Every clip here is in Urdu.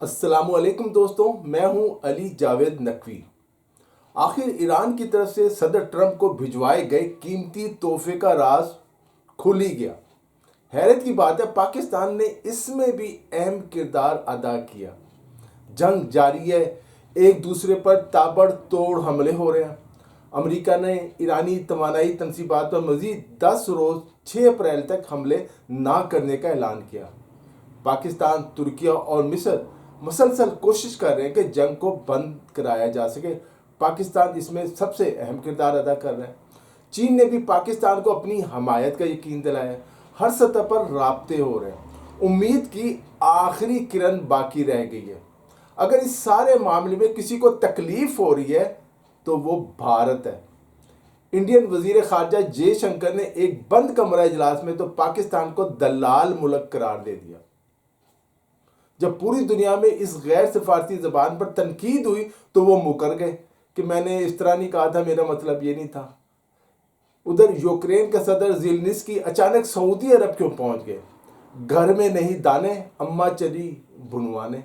السلام علیکم دوستوں، میں ہوں علی جاوید نقوی۔ آخر ایران کی طرف سے صدر ٹرمپ کو بھجوائے گئے قیمتی تحفے کا راز کھل ہی گیا۔ حیرت کی بات ہے، پاکستان نے اس میں بھی اہم کردار ادا کیا۔ جنگ جاری ہے، ایک دوسرے پر تابڑ توڑ حملے ہو رہے ہیں۔ امریکہ نے ایرانی توانائی تنصیبات پر مزید 10 روز 6 اپریل تک حملے نہ کرنے کا اعلان کیا۔ پاکستان، ترکیہ اور مصر مسلسل کوشش کر رہے ہیں کہ جنگ کو بند کرایا جا سکے۔ پاکستان اس میں سب سے اہم کردار ادا کر رہا ہے۔ چین نے بھی پاکستان کو اپنی حمایت کا یقین دلایا ہے۔ ہر سطح پر رابطے ہو رہے ہیں۔ امید کی آخری کرن باقی رہ گئی ہے۔ اگر اس سارے معاملے میں کسی کو تکلیف ہو رہی ہے تو وہ بھارت ہے۔ انڈین وزیر خارجہ جے شنکر نے ایک بند کمرہ اجلاس میں تو پاکستان کو دلال ملک قرار دے دیا۔ جب پوری دنیا میں اس غیر سفارتی زبان پر تنقید ہوئی تو وہ مکر گئے کہ میں نے اس طرح نہیں کہا تھا، میرا مطلب یہ نہیں تھا۔ ادھر یوکرین کا صدر زیلنسکی اچانک سعودی عرب کیوں پہنچ گئے؟ گھر میں نہیں دانے، اماں چلی بھنوانے۔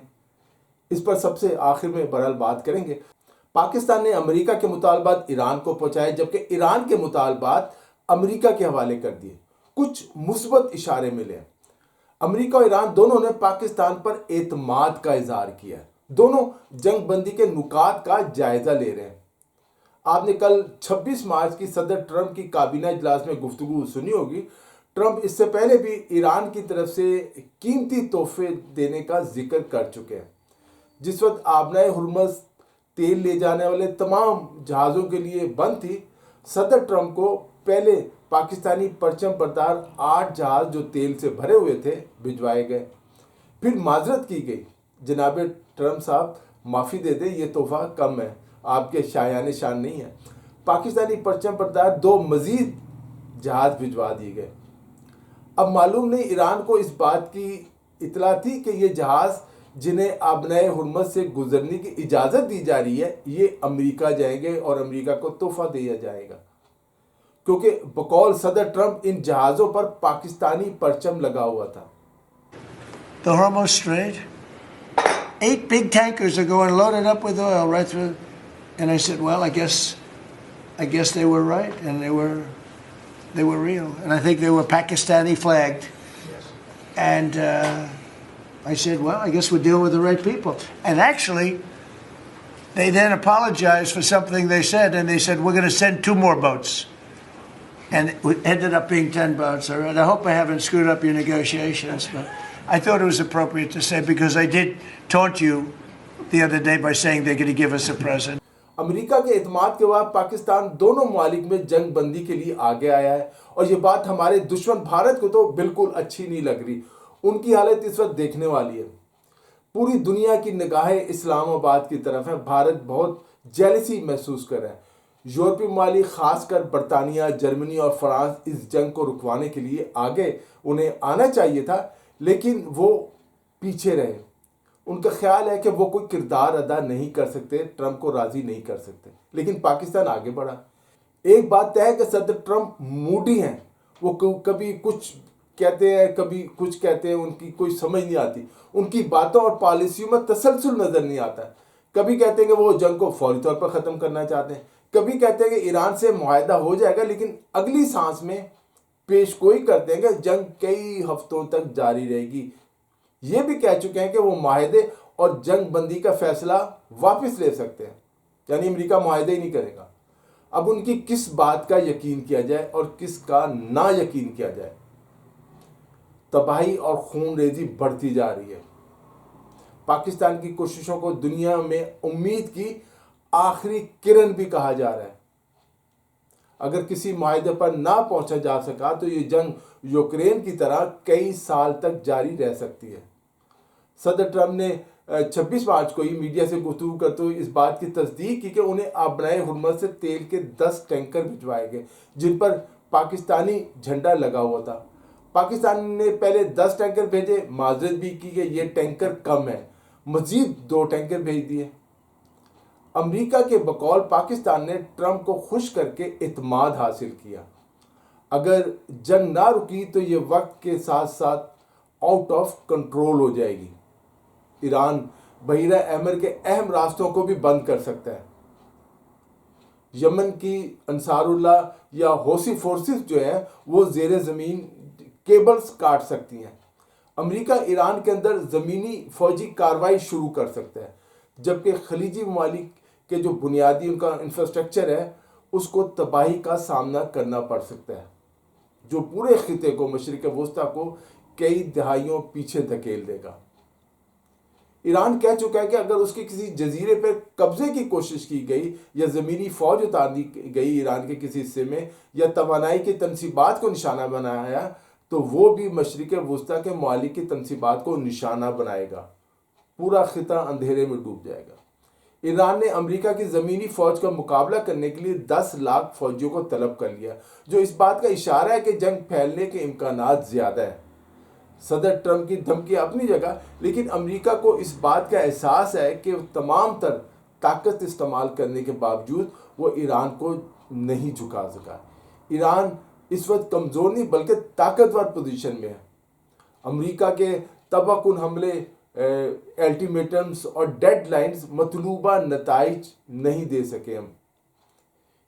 اس پر سب سے آخر میں بہرحال بات کریں گے۔ پاکستان نے امریکہ کے مطالبات ایران کو پہنچائے، جبکہ ایران کے مطالبات امریکہ کے حوالے کر دیے۔ کچھ مثبت اشارے ملے۔ امریکہ اور ایران دونوں نے پاکستان پر اعتماد کا اظہار کیا ہے۔ دونوں جنگ بندی کے نکات کا جائزہ لے رہے ہیں۔ آپ نے کل 26 مارچ کی صدر ٹرمپ کی کابینہ اجلاس میں گفتگو سنی ہوگی۔ ٹرمپ اس سے پہلے بھی ایران کی طرف سے قیمتی تحفے دینے کا ذکر کر چکے ہیں۔ جس وقت آبنائے ہرمز تیل لے جانے والے تمام جہازوں کے لیے بند تھی، صدر ٹرمپ کو پہلے پاکستانی پرچم بردار 8 جہاز جو تیل سے بھرے ہوئے تھے بھجوائے گئے۔ پھر معذرت کی گئی، جناب ٹرمپ صاحب معافی دے دیں، یہ تحفہ کم ہے، آپ کے شایان شان نہیں ہے۔ پاکستانی پرچم بردار 2 مزید جہاز بھجوا دیے گئے۔ اب معلوم نہیں ایران کو اس بات کی اطلاع تھی کہ یہ جہاز جنہیں آبنائے ہرمز سے گزرنے کی اجازت دی جا رہی ہے، یہ امریکہ جائیں گے اور امریکہ کو تحفہ دیا جائے گا، کیونکہ بقول صدر ٹرمپ ان جہازوں پر پاکستانی پرچم لگا ہوا تھا۔ The Hormuz Strait. 8 big tankers are going loaded up with oil right through. And I said, well, I guess they were right, and they were real. And I think they were Pakistani flagged. Yes. And I said, well, I guess we're dealing with the right people. And actually, they then apologized for something they said, and they said, we're going to send 2 more boats. And it ended up being 10 boats. All right. I hope I haven't screwed up your negotiations, but I thought it was appropriate to say, because I did taunt you the other day by saying they're going to give us a present. امریکہ کے اعتماد کے بعد پاکستان دونوں ممالک میں جنگ بندی کے لیے آگے آیا ہے، اور یہ بات ہمارے دشمن بھارت کو تو بالکل اچھی نہیں لگ رہی۔ ان کی حالت اس وقت دیکھنے والی ہے۔ پوری دنیا کی نگاہیں اسلام آباد کی طرف ہیں۔ بھارت بہت جیلسی محسوس کر رہا ہے۔ یورپی ممالک خاص کر برطانیہ، جرمنی اور فرانس اس جنگ کو رکوانے کے لیے آگے انہیں آنا چاہیے تھا، لیکن وہ پیچھے رہے۔ ان کا خیال ہے کہ وہ کوئی کردار ادا نہیں کر سکتے، ٹرمپ کو راضی نہیں کر سکتے، لیکن پاکستان آگے بڑھا۔ ایک بات طے ہے کہ صدر ٹرمپ موڈی ہیں۔ وہ کبھی کچھ کہتے ہیں، کبھی کچھ کہتے ہیں، ان کی کوئی سمجھ نہیں آتی۔ ان کی باتوں اور پالیسیوں میں تسلسل نظر نہیں آتا ہے۔ کبھی کہتے ہیں کہ وہ جنگ کو فوری طور پر ختم کرنا چاہتے ہیں، کبھی کہتے ہیں کہ ایران سے معاہدہ ہو جائے گا، لیکن اگلی سانس میں پیش گوئی کرتے ہیں کہ جنگ کئی ہفتوں تک جاری رہے گی۔ یہ بھی کہہ چکے ہیں کہ وہ معاہدے اور جنگ بندی کا فیصلہ واپس لے سکتے ہیں، یعنی امریکہ معاہدے ہی نہیں کرے گا۔ اب ان کی کس بات کا یقین کیا جائے اور کس کا نہ یقین کیا جائے؟ تباہی اور خون ریزی بڑھتی جا رہی ہے۔ پاکستان کی کوششوں کو دنیا میں امید کی آخری کرن بھی کہا جا رہا ہے۔ اگر کسی معاہدے پر نہ پہنچا جا سکا تو یہ جنگ یوکرین کی طرح کئی سال تک جاری رہ سکتی ہے۔ صدر ٹرمپ نے 26 مارچ کو ہی میڈیا سے گفتگو کرتے ہوئے اس بات کی تصدیق کی کہ انہیں آبنائے ہرمز سے تیل کے 10 ٹینکر بھجوائے گئے، جن پر پاکستانی جھنڈا لگا ہوا تھا۔ پاکستان نے پہلے 10 ٹینکر بھیجے، معذرت بھی کی کہ یہ ٹینکر کم ہے، مزید 2 ٹینکر بھیج دیے۔ امریکہ کے بقول پاکستان نے ٹرمپ کو خوش کر کے اعتماد حاصل کیا۔ اگر جنگ نہ رکی تو یہ وقت کے ساتھ ساتھ آؤٹ آف کنٹرول ہو جائے گی۔ ایران بحیرہ احمر کے اہم راستوں کو بھی بند کر سکتا ہے۔ یمن کی انصار اللہ یا حوثی فورسز جو ہیں وہ زیر زمین کیبلز کاٹ سکتی ہیں۔ امریکہ ایران کے اندر زمینی فوجی کارروائی شروع کر سکتا ہے، جبکہ خلیجی ممالک کے جو بنیادی ان کا انفراسٹرکچر ہے اس کو تباہی کا سامنا کرنا پڑ سکتا ہے، جو پورے خطے کو، مشرق وسطیٰ کو کئی دہائیوں پیچھے دھکیل دے گا۔ ایران کہہ چکا ہے کہ اگر اس کے کسی جزیرے پر قبضے کی کوشش کی گئی یا زمینی فوج اتار دی گئی ایران کے کسی حصے میں، یا توانائی کی تنصیبات کو نشانہ بنایا، تو وہ بھی مشرق وسطیٰ کے ممالک کی تنصیبات کو نشانہ بنائے گا۔ پورا خطہ اندھیرے میں ڈوب جائے گا۔ ایران نے امریکہ کی زمینی فوج کا مقابلہ کرنے کے لیے 10 لاکھ فوجیوں کو طلب کر لیا، جو اس بات کا اشارہ ہے کہ جنگ پھیلنے کے امکانات زیادہ ہیں۔ صدر ٹرمپ کی دھمکی اپنی جگہ، لیکن امریکہ کو اس بات کا احساس ہے کہ تمام تر طاقت استعمال کرنے کے باوجود وہ ایران کو نہیں جھکا سکا۔ ایران اس وقت کمزور نہیں بلکہ طاقتور پوزیشن میں ہے۔ امریکہ کے تباہ کن حملے، الٹیمیٹمز اور ڈیڈ لائنز مطلوبہ نتائج نہیں دے سکے ہم۔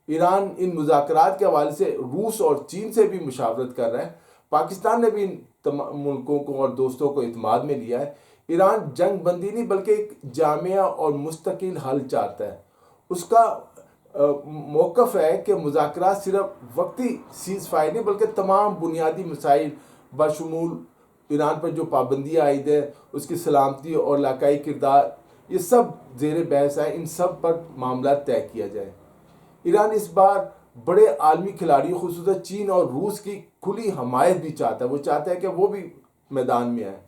ایران ان مذاکرات کے حوالے سے روس اور چین سے بھی مشاورت کر رہا ہے۔ پاکستان نے بھی ان تمام ملکوں کو اور دوستوں کو اعتماد میں لیا ہے۔ ایران جنگ بندی نہیں بلکہ ایک جامع اور مستقل حل چاہتا ہے۔ اس کا موقف ہے کہ مذاکرات صرف وقتی سیز فائر نہیں بلکہ تمام بنیادی مسائل بشمول ایران پر جو پابندیاں عائد ہے، اس کی سلامتی اور علاقائی کردار، یہ سب زیر بحث ہے۔ ان سب پر معاملات طے کیا جائے۔ ایران اس بار بڑے عالمی کھلاڑیوں خصوصاً چین اور روس کی کھلی حمایت بھی چاہتا ہے۔ وہ چاہتا ہے کہ وہ بھی میدان میں آئے۔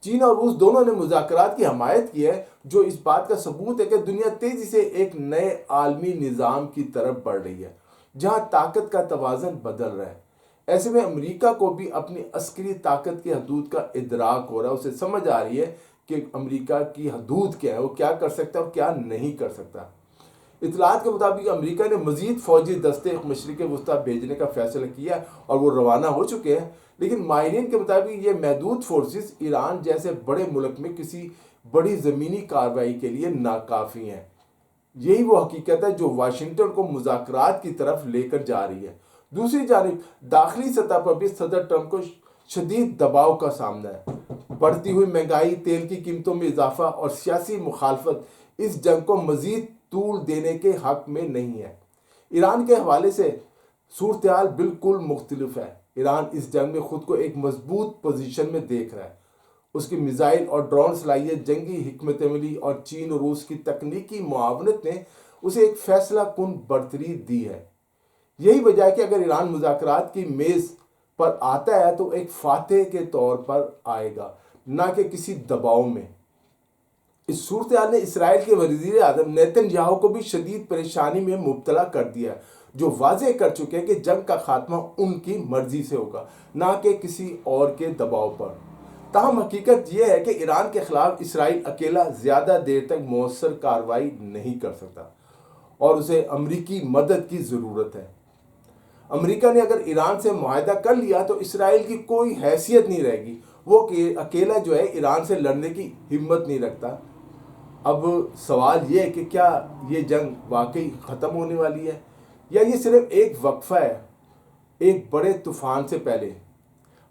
چین اور روس دونوں نے مذاکرات کی حمایت کی ہے، جو اس بات کا ثبوت ہے کہ دنیا تیزی سے ایک نئے عالمی نظام کی طرف بڑھ رہی ہے، جہاں طاقت کا توازن بدل رہا ہے۔ ایسے میں امریکہ کو بھی اپنی عسکری طاقت کی حدود کا ادراک ہو رہا ہے۔ اسے سمجھ آ رہی ہے کہ امریکہ کی حدود کیا ہے، وہ کیا کر سکتا ہے اور کیا نہیں کر سکتا۔ اطلاعات کے مطابق امریکہ نے مزید فوجی دستے مشرق وسطیٰ بھیجنے کا فیصلہ کیا اور وہ روانہ ہو چکے ہیں، لیکن ماہرین کے مطابق یہ محدود فورسز ایران جیسے بڑے ملک میں کسی بڑی زمینی کارروائی کے لیے ناکافی ہیں۔ یہی وہ حقیقت ہے جو واشنگٹن کو مذاکرات کی طرف لے کر جا رہی ہے۔ دوسری جانب داخلی سطح پر بھی صدر ٹرمپ کو شدید دباؤ کا سامنا ہے۔ بڑھتی ہوئی مہنگائی، تیل کی قیمتوں میں اضافہ اور سیاسی مخالفت اس جنگ کو مزید طول دینے کے حق میں نہیں ہے۔ ایران کے حوالے سے صورتحال بالکل مختلف ہے۔ ایران اس جنگ میں خود کو ایک مضبوط پوزیشن میں دیکھ رہا ہے۔ اس کی میزائل اور ڈرون صلاحیت، جنگی حکمت عملی اور چین اور روس کی تکنیکی معاونت نے اسے ایک فیصلہ کن برتری دی ہے۔ یہی وجہ ہے کہ اگر ایران مذاکرات کی میز پر آتا ہے تو ایک فاتح کے طور پر آئے گا، نہ کہ کسی دباؤ میں۔ اس صورتحال نے اسرائیل کے وزیر اعظم نیتن یاہو کو بھی شدید پریشانی میں مبتلا کر دیا ہے، جو واضح کر چکے ہیں کہ جنگ کا خاتمہ ان کی مرضی سے ہوگا، نہ کہ کسی اور کے دباؤ پر۔ تاہم حقیقت یہ ہے کہ ایران کے خلاف اسرائیل اکیلا زیادہ دیر تک مؤثر کارروائی نہیں کر سکتا اور اسے امریکی مدد کی ضرورت ہے۔ امریکہ نے اگر ایران سے معاہدہ کر لیا تو اسرائیل کی کوئی حیثیت نہیں رہے گی۔ وہ اکیلا جو ہے ایران سے لڑنے کی ہمت نہیں رکھتا۔ اب سوال یہ ہے کہ کیا یہ جنگ واقعی ختم ہونے والی ہے یا یہ صرف ایک وقفہ ہے ایک بڑے طوفان سے پہلے؟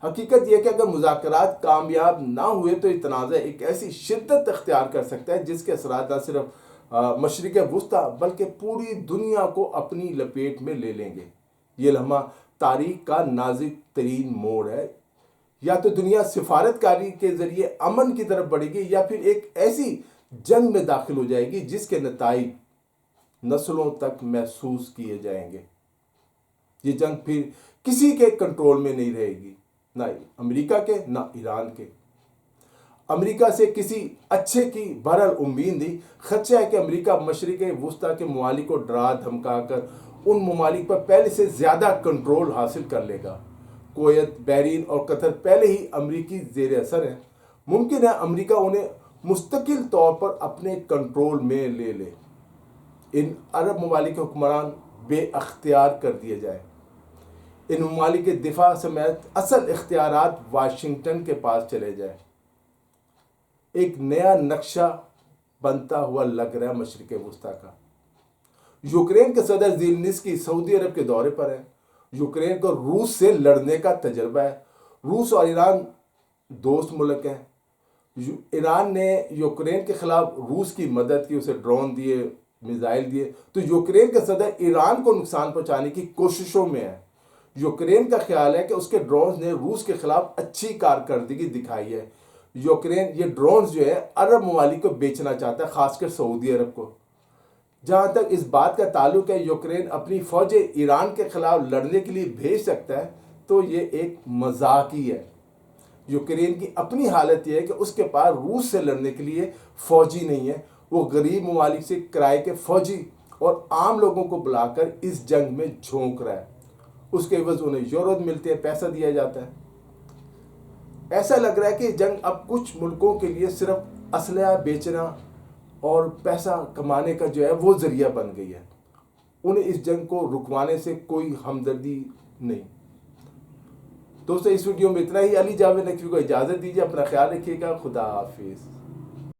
حقیقت یہ کہ اگر مذاکرات کامیاب نہ ہوئے تو یہ تنازع ایک ایسی شدت اختیار کر سکتا ہے جس کے اثرات نہ صرف مشرق وسطیٰ بلکہ پوری دنیا کو اپنی لپیٹ میں لے لیں گے۔ یہ لمحہ تاریخ کا نازک ترین موڑ ہے۔ یا تو دنیا سفارت کاری کے ذریعے امن کی طرف بڑھے گی یا پھر ایک ایسی جنگ میں داخل ہو جائے گی جس کے نتائج نسلوں تک محسوس کیے جائیں گے۔ یہ جنگ پھر کسی کے کنٹرول میں نہیں رہے گی، نہ امریکہ کے نہ ایران کے۔ امریکہ سے کسی اچھے کی بہرحال امید نہیں۔ خدشہ ہے کہ امریکہ مشرق وسطیٰ کے ممالک کو ڈرا دھمکا کر ان ممالک پر پہلے سے زیادہ کنٹرول حاصل کر لے گا۔ کویت، بحرین اور قطر پہلے ہی امریکی زیر اثر ہیں۔ ممکن ہے امریکہ انہیں مستقل طور پر اپنے کنٹرول میں لے لے۔ ان عرب ممالک کے حکمران بے اختیار کر دیے جائیں۔ ان ممالک کے دفاع سمیت اصل اختیارات واشنگٹن کے پاس چلے جائیں۔ ایک نیا نقشہ بنتا ہوا لگ رہا ہے مشرق وسطیٰ کا۔ یوکرین کے صدر زیلنسکی سعودی عرب کے دورے پر ہیں۔ یوکرین کو روس سے لڑنے کا تجربہ ہے۔ روس اور ایران دوست ملک ہیں۔ ایران نے یوکرین کے خلاف روس کی مدد کی، اسے ڈرون دیے، میزائل دیے، تو یوکرین کے صدر ایران کو نقصان پہنچانے کی کوششوں میں ہے۔ یوکرین کا خیال ہے کہ اس کے ڈرونز نے روس کے خلاف اچھی کارکردگی دکھائی ہے۔ یوکرین یہ ڈرونز جو ہے عرب ممالک کو بیچنا چاہتا ہے، خاص کر سعودی عرب کو۔ جہاں تک اس بات کا تعلق ہے یوکرین اپنی فوجیں ایران کے خلاف لڑنے کے لیے بھیج سکتا ہے، تو یہ ایک مذاق ہی ہے۔ یوکرین کی اپنی حالت یہ ہے کہ اس کے پاس روس سے لڑنے کے لیے فوجی نہیں ہے۔ وہ غریب ممالک سے کرائے کے فوجی اور عام لوگوں کو بلا کر اس جنگ میں جھونک رہا ہے۔ اس کے عوض انہیں یورو ملتے ہیں، پیسہ دیا جاتا ہے۔ ایسا لگ رہا ہے کہ جنگ اب کچھ ملکوں کے لیے صرف اسلحہ بیچنا اور پیسہ کمانے کا جو ہے وہ ذریعہ بن گئی ہے۔ انہیں اس جنگ کو رکوانے سے کوئی ہمدردی نہیں۔ دوستو اس ویڈیو میں اتنا ہی۔ علی جاوید نقوی کو اجازت دیجیے، اپنا خیال رکھیے گا۔ خدا حافظ۔